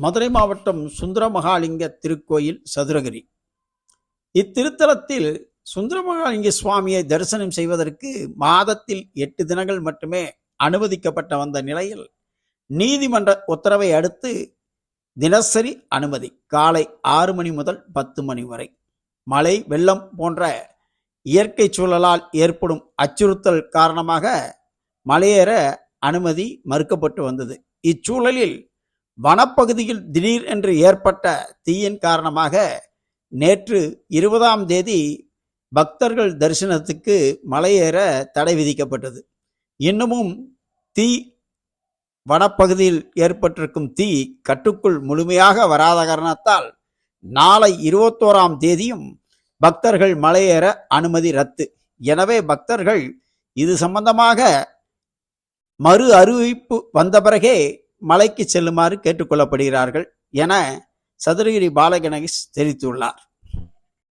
மதுரை மாவட்டம் சுந்தரமகாலிங்க திருக்கோயில் சதுரகிரி. இத்திருத்தலத்தில் சுந்தரமகாலிங்க சுவாமியை தரிசனம் செய்வதற்கு மாதத்தில் 8 தினங்கள் மட்டுமே அனுமதிக்கப்பட்ட வந்த நிலையில் நீதிமன்ற உத்தரவை அடுத்து தினசரி அனுமதி காலை 6 மணி முதல் 10 மணி வரை. மழை வெள்ளம் போன்ற இயற்கை சூழலால் ஏற்படும் அச்சுறுத்தல் காரணமாக மலையேற அனுமதி மறுக்கப்பட்டு வந்தது. இச்சூழலில் வனப்பகுதியில் திடீர் என்று ஏற்பட்ட தீயின் காரணமாக நேற்று 20ஆம் தேதி பக்தர்கள் தரிசனத்துக்கு மலையேற தடை விதிக்கப்பட்டது. இன்னமும் தீ வனப்பகுதியில் ஏற்பட்டிருக்கும் தீ கட்டுக்குள் முழுமையாக வராத காரணத்தால் நாளை 21ஆம் தேதியும் பக்தர்கள் மலையேற அனுமதி ரத்து. எனவே பக்தர்கள் இது சம்பந்தமாக மறு அறிவிப்பு வந்த பிறகே மலைக்கு செல்லுமாறு கேட்டுக்கொள்ளப்படுகிறார்கள் என சதுரகிரி பாலகணேஷ் தெரிவித்துள்ளார்.